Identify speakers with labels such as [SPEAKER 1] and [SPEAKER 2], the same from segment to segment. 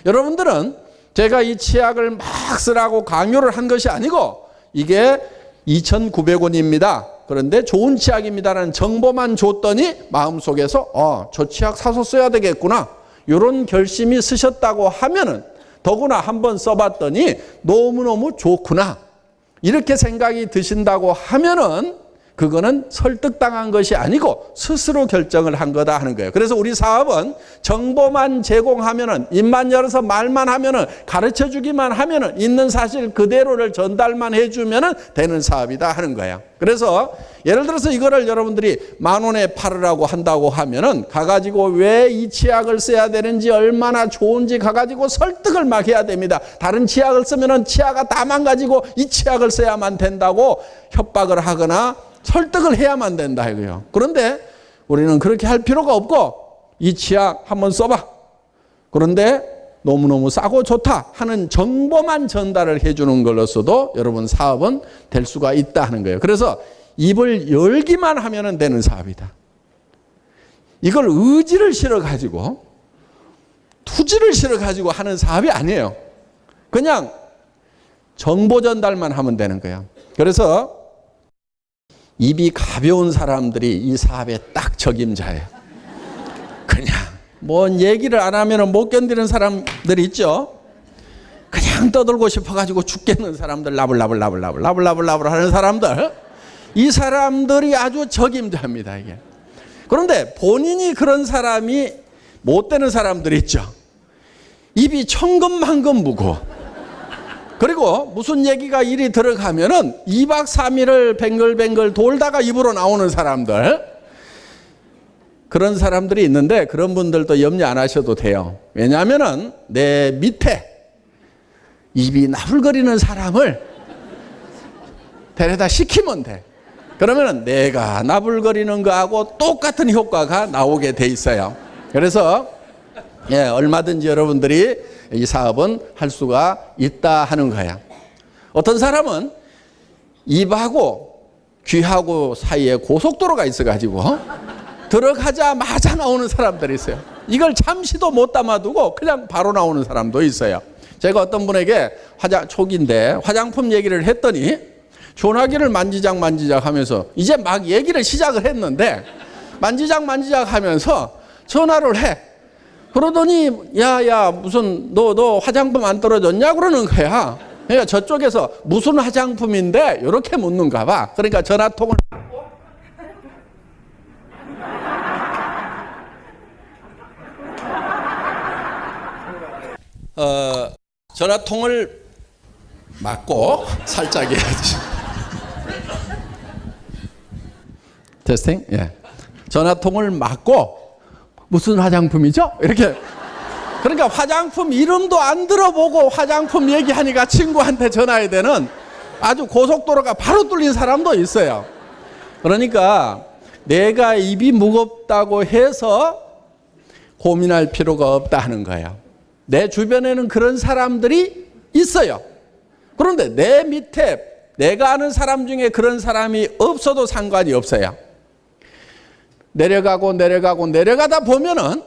[SPEAKER 1] 여러분들은 제가 이 치약을 막 쓰라고 강요를 한 것이 아니고 이게 2,900원입니다. 그런데 좋은 치약입니다라는 정보만 줬더니 마음속에서 저 치약 사서 써야 되겠구나. 이런 결심이 쓰셨다고 하면은 더구나 한번 써봤더니 너무너무 좋구나. 이렇게 생각이 드신다고 하면은 그거는 설득당한 것이 아니고 스스로 결정을 한 거다 하는 거예요. 그래서 우리 사업은 정보만 제공하면은, 입만 열어서 말만 하면은, 가르쳐 주기만 하면은, 있는 사실 그대로를 전달만 해주면은 되는 사업이다 하는 거예요. 그래서 예를 들어서 이거를 여러분들이 10,000원에 팔으라고 한다고 하면은 가가지고 왜 이 치약을 써야 되는지, 얼마나 좋은지 가가지고 설득을 막 해야 됩니다. 다른 치약을 쓰면은 치아가 다 망가지고 이 치약을 써야만 된다고 협박을 하거나 설득을 해야만 된다 이거예요. 그런데 우리는 그렇게 할 필요가 없고 이 치약 한번 써봐. 그런데 너무너무 싸고 좋다 하는 정보만 전달을 해주는 걸로서도 여러분 사업은 될 수가 있다 하는 거예요. 그래서 입을 열기만 하면 되는 사업이다. 이걸 의지를 실어가지고 투지를 실어가지고 하는 사업이 아니에요. 그냥 정보 전달만 하면 되는 거예요. 그래서 입이 가벼운 사람들이 이 사업에 딱 적임자예요. 그냥 뭔 얘기를 안 하면 못 견디는 사람들 있죠. 그냥 떠들고 싶어가지고 죽겠는 사람들, 라블라블 하는 사람들, 이 사람들이 아주 적임자입니다 이게. 그런데 본인이 그런 사람이 못 되는 사람들 있죠. 입이 천근만근 무거워. 그리고 무슨 얘기가 일이 들어가면은 2박 3일을 뱅글뱅글 돌다가 입으로 나오는 사람들, 그런 사람들이 있는데 그런 분들도 염려 안 하셔도 돼요. 왜냐하면은 내 밑에 입이 나불거리는 사람을 데려다 시키면 돼. 그러면은 내가 나불거리는 거하고 똑같은 효과가 나오게 돼 있어요. 그래서 얼마든지 여러분들이 이 사업은 할 수가 있다 하는 거야. 어떤 사람은 입하고 귀하고 사이에 고속도로가 있어가지고 들어가자마자 나오는 사람들이 있어요. 이걸 잠시도 못 담아두고 그냥 바로 나오는 사람도 있어요. 제가 어떤 분에게 초기인데 화장품 얘기를 했더니 전화기를 만지작 하면서 이제 막 얘기를 시작을 했는데 만지작 하면서 전화를 해. 그러더니 야 무슨 너 화장품 안 떨어졌냐 그러는 거야. 그러니까 저쪽에서 무슨 화장품인데 이렇게 묻는가 봐. 그러니까 전화통을 전화통을 막고 살짝 해야지. 테스팅? 예. 전화통을 막고 무슨 화장품이죠? 이렇게. 그러니까 화장품 이름도 안 들어보고 화장품 얘기하니까 친구한테 전화해야 되는 아주 고속도로가 바로 뚫린 사람도 있어요. 그러니까 내가 입이 무겁다고 해서 고민할 필요가 없다 하는 거예요. 내 주변에는 그런 사람들이 있어요. 그런데 내 밑에 내가 아는 사람 중에 그런 사람이 없어도 상관이 없어요. 내려가다 보면은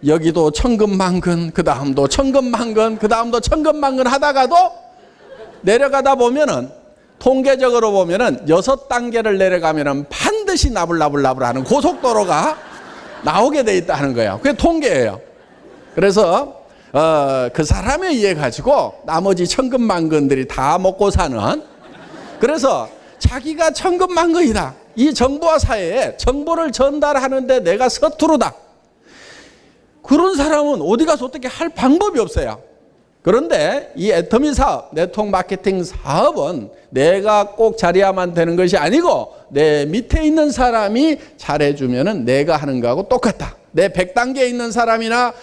[SPEAKER 1] 여기도 천근만근, 그 다음도 천근만근, 그 다음도 천근만근 하다가도 내려가다 보면은 통계적으로 보면은 6단계를 내려가면은 반드시 나불나불하는 고속도로가 나오게 돼 있다는 거예요. 그게 통계예요. 그래서 그 사람에 의해 가지고 나머지 천근만근들이 다 먹고 사는, 그래서 자기가 천근만근이다. 이 정보화 사회에 정보를 전달하는데 내가 서투르다. 그런 사람은 어디 가서 어떻게 할 방법이 없어요. 그런데 이 애터미 사업, 네트워크 마케팅 사업은 내가 꼭 잘해야만 되는 것이 아니고 내 밑에 있는 사람이 잘해주면은 내가 하는 거하고 똑같다. 내 100단계에 있는 사람이나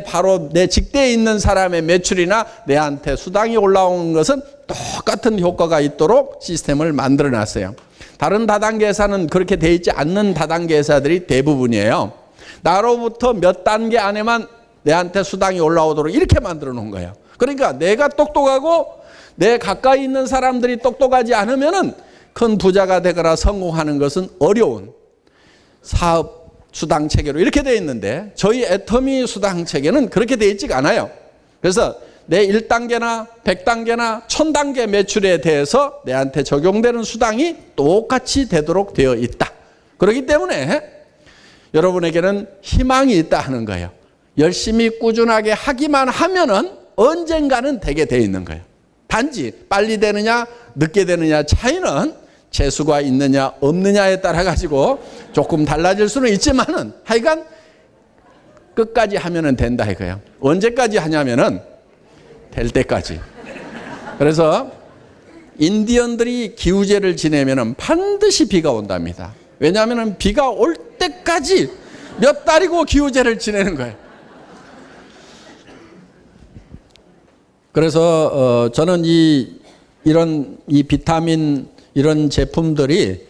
[SPEAKER 1] 바로 내 직대에 있는 사람의 매출이나 내한테 수당이 올라오는 것은 똑같은 효과가 있도록 시스템을 만들어 놨어요. 다른 다단계 회사는 그렇게 돼 있지 않는 다단계 회사들이 대부분이에요. 나로부터 몇 단계 안에만 내한테 수당이 올라오도록 이렇게 만들어 놓은 거예요. 그러니까 내가 똑똑하고 내 가까이 있는 사람들이 똑똑하지 않으면은 큰 부자가 되거나 성공하는 것은 어려운 사업 수당 체계로 이렇게 되어 있는데 저희 애터미 수당 체계는 그렇게 되어 있지가 않아요. 그래서 내 1단계나 100단계나 1000단계 매출에 대해서 내한테 적용되는 수당이 똑같이 되도록 되어 있다. 그렇기 때문에 여러분에게는 희망이 있다 하는 거예요. 열심히 꾸준하게 하기만 하면은 언젠가는 되게 돼 있는 거예요. 단지 빨리 되느냐 늦게 되느냐 차이는 재수가 있느냐 없느냐에 따라 가지고 조금 달라질 수는 있지만은 하여간 끝까지 하면은 된다 이거예요. 언제까지 하냐면은 될 때까지. 그래서 인디언들이 기우제를 지내면은 반드시 비가 온답니다. 왜냐하면은 비가 올 때까지 몇 달이고 기우제를 지내는 거예요. 그래서 저는 이런 비타민 이런 제품들이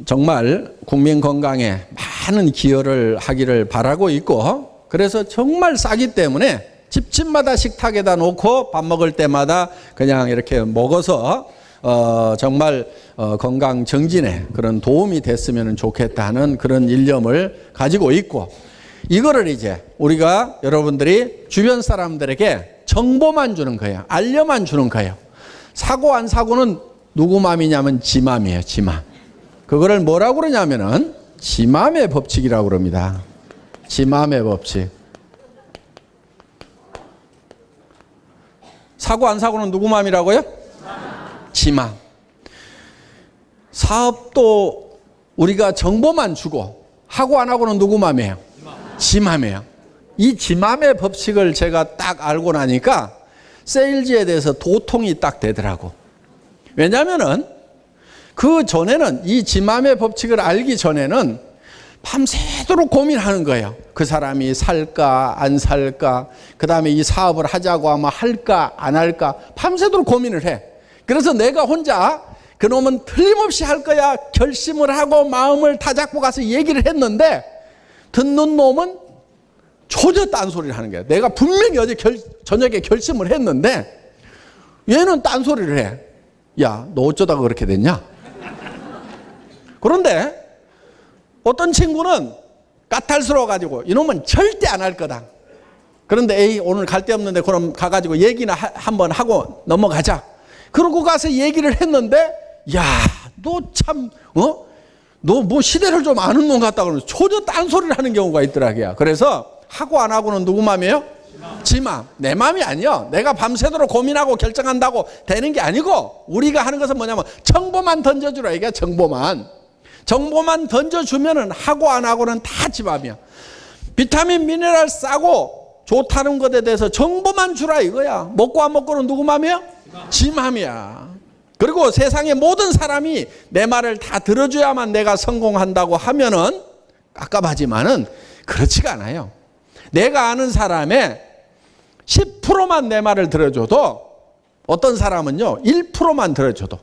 [SPEAKER 1] 정말 국민 건강에 많은 기여를 하기를 바라고 있고, 그래서 정말 싸기 때문에 집집마다 식탁에다 놓고 밥 먹을 때마다 그냥 이렇게 먹어서 정말 건강 정진에 그런 도움이 됐으면 좋겠다는 그런 일념을 가지고 있고, 이거를 이제 우리가 여러분들이 주변 사람들에게 정보만 주는 거예요. 알려만 주는 거예요. 사고 안 사고는 누구 맘이냐면 지 맘이에요. 지 맘. 그거를 뭐라고 그러냐면은 지 맘의 법칙이라고 그럽니다. 지 맘의 법칙. 사고 안 사고는 누구 맘이라고요? 지 맘. 사업도 우리가 정보만 주고 하고 안 하고는 누구 맘이에요? 지 맘이에요. 이 지 맘의 법칙을 제가 딱 알고 나니까 세일즈에 대해서 도통이 딱 되더라고. 왜냐면은 그 전에는 이 지 맘의 법칙을 알기 전에는 밤새도록 고민하는 거예요. 그 사람이 살까 안 살까, 그 다음에 이 사업을 하자고 하면 할까 안 할까 밤새도록 고민을 해. 그래서 내가 혼자 그놈은 틀림없이 할 거야 결심을 하고 마음을 다잡고 가서 얘기를 했는데, 듣는 놈은 전혀 딴소리를 하는 거야. 내가 분명히 어제 저녁에 결심을 했는데 얘는 딴소리를 해. 야, 너 어쩌다가 그렇게 됐냐? 그런데 어떤 친구는 까탈스러워가지고 이놈은 절대 안 할 거다. 그런데 에이, 오늘 갈 데 없는데 그럼 가가지고 얘기나 한번 하고 넘어가자. 그러고 가서 얘기를 했는데, 야, 너 참 너 뭐 시대를 좀 아는 놈 같다 그러면서 전혀 딴소리를 하는 경우가 있더라고요. 그래서 하고 안 하고는 누구 맘이에요? 지 맘. 내 맘이 아니요. 내가 밤새도록 고민하고 결정한다고 되는 게 아니고, 우리가 하는 것은 뭐냐면 정보만 던져주라 이게. 정보만 던져주면은 하고 안 하고는 다 지 맘이야. 비타민 미네랄 싸고 좋다는 것에 대해서 정보만 주라 이거야. 먹고 안 먹고는 누구 맘이야? 지 맘이야. 그리고 세상의 모든 사람이 내 말을 다 들어줘야만 내가 성공한다고 하면은 깝깝하지만은 그렇지가 않아요. 내가 아는 사람의 10%만 내 말을 들어줘도, 어떤 사람은요 1%만 들어줘도,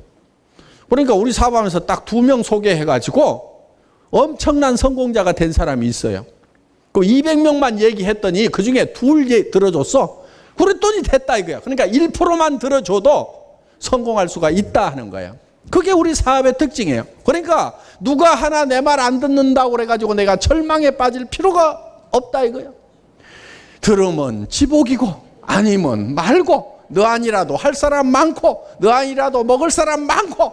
[SPEAKER 1] 그러니까 우리 사업하면서 딱 2명 소개해가지고 엄청난 성공자가 된 사람이 있어요. 그 200명만 얘기했더니 그 중에 2 들어줬어. 그랬더니 됐다 이거야. 그러니까 1%만 들어줘도 성공할 수가 있다 하는 거예요. 그게 우리 사업의 특징이에요. 그러니까 누가 하나 내 말 안 듣는다고 그래가지고 내가 절망에 빠질 필요가 없다 이거예요. 들으면 지복이고 아니면 말고, 너 아니라도 할 사람 많고 너 아니라도 먹을 사람 많고,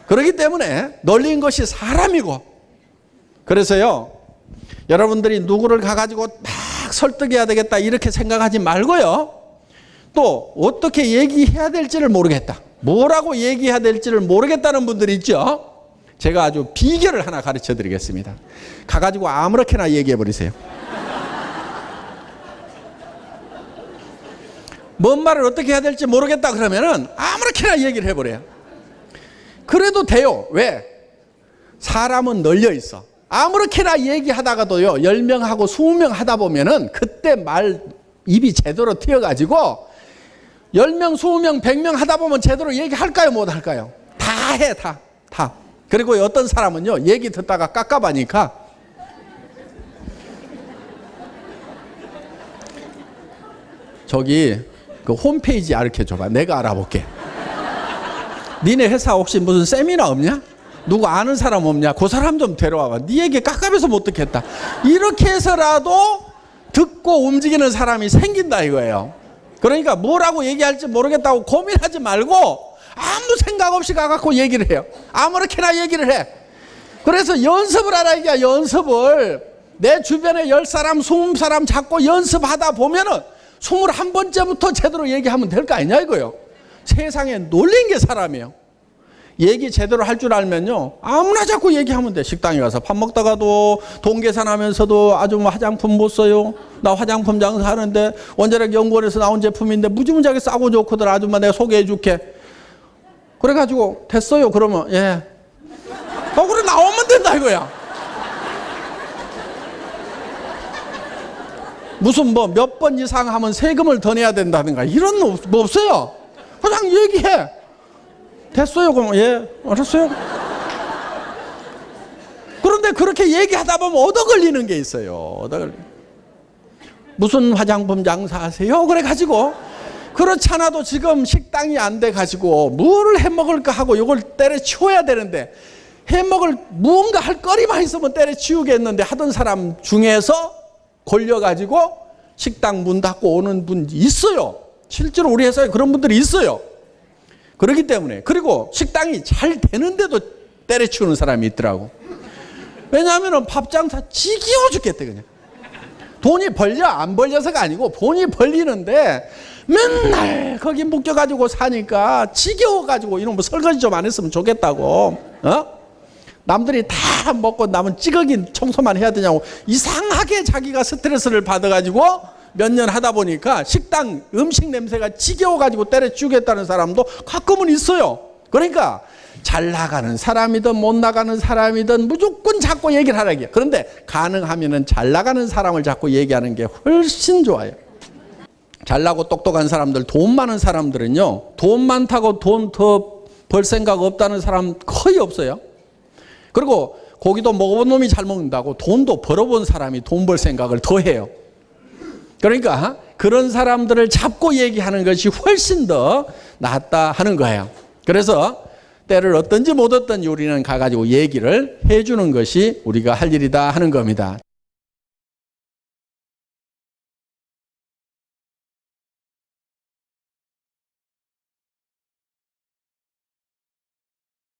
[SPEAKER 1] 그렇기 때문에 널린 것이 사람이고. 그래서요, 여러분들이 누구를 가가지고 막 설득해야 되겠다 이렇게 생각하지 말고요, 또 어떻게 얘기해야 될지를 모르겠다, 뭐라고 얘기해야 될지를 모르겠다는 분들이 있죠. 제가 아주 비결을 하나 가르쳐 드리겠습니다. 가가지고 아무렇게나 얘기해 버리세요. 뭔 말을 어떻게 해야 될지 모르겠다 그러면은 아무렇게나 얘기를 해버려요. 그래도 돼요. 왜? 사람은 널려 있어. 아무렇게나 얘기하다가도요 10명하고 20명 하다 보면은 그때 말 입이 제대로 튀어가지고 10명, 20명, 100명 하다 보면 제대로 얘기할까요? 못 할까요? 다 해, 다. 그리고 어떤 사람은요 얘기 듣다가 깝깝하니까 저기 그 홈페이지 알려줘봐. 내가 알아볼게. 니네 회사 혹시 무슨 세미나 없냐? 누구 아는 사람 없냐? 그 사람 좀 데려와봐. 네 얘기 깝깝해서 못 듣겠다. 이렇게 해서라도 듣고 움직이는 사람이 생긴다 이거예요. 그러니까 뭐라고 얘기할지 모르겠다고 고민하지 말고 아무 생각 없이 가갖고 얘기를 해요. 아무렇게나 얘기를 해. 그래서 연습을 하라 이게 연습을. 내 주변에 10사람, 20사람 잡고 연습하다 보면은 21번째부터 제대로 얘기하면 될 거 아니냐 이거요. 세상에 놀린 게 사람이에요. 얘기 제대로 할 줄 알면요 아무나 자꾸 얘기하면 돼. 식당에 가서 밥 먹다가도 돈 계산하면서도 아주 뭐 화장품 못 써요. 나 화장품 장사하는데 원자력 연구원에서 나온 제품인데 무지무지하게 싸고 좋거든. 아줌마 내가 소개해 줄게. 그래가지고 됐어요. 그러면 예. 그래 나오면 된다 이거야. 무슨 뭐 몇 번 이상 하면 세금을 더 내야 된다든가 이런 뭐 없어요. 그냥 얘기해. 됐어요. 그럼 예 알았어요. 그런데 그렇게 얘기하다 보면 얻어 걸리는 게 있어요. 얻어 걸리. 무슨 화장품 장사하세요? 그래 가지고 그렇잖아도 지금 식당이 안 돼 가지고 뭐를 해 먹을까 하고 이걸 때려치워야 되는데 해 먹을 무언가 할 거리만 있으면 때려치우겠는데 하던 사람 중에서 걸려 가지고 식당 문 닫고 오는 분 있어요. 실제로 우리 회사에 그런 분들이 있어요. 그렇기 때문에. 그리고 식당이 잘 되는데도 때려치우는 사람이 있더라고. 왜냐하면 밥장사 지겨워 죽겠대 그냥. 돈이 벌려 안 벌려서가 아니고 돈이 벌리는데 맨날 거기 묶여가지고 사니까 지겨워가지고 이런 뭐 설거지 좀 안 했으면 좋겠다고. 남들이 다 먹고 남은 찌꺼기 청소만 해야 되냐고 이상하게 자기가 스트레스를 받아가지고 몇 년 하다 보니까 식당 음식 냄새가 지겨워가지고 때려치우겠다는 사람도 가끔은 있어요. 그러니까 잘 나가는 사람이든 못 나가는 사람이든 무조건 자꾸 얘기를 하라고요. 그런데 가능하면은 잘 나가는 사람을 자꾸 얘기하는 게 훨씬 좋아요. 잘나고 똑똑한 사람들, 돈 많은 사람들은요, 돈 많다고 돈 더 벌 생각 없다는 사람 거의 없어요. 그리고 고기도 먹어본 놈이 잘 먹는다고 돈도 벌어본 사람이 돈 벌 생각을 더 해요. 그러니까 그런 사람들을 잡고 얘기하는 것이 훨씬 더 낫다 하는 거예요. 그래서 때를 얻든지 못 얻든지 우리는 가가지고 얘기를 해주는 것이 우리가 할 일이다 하는 겁니다.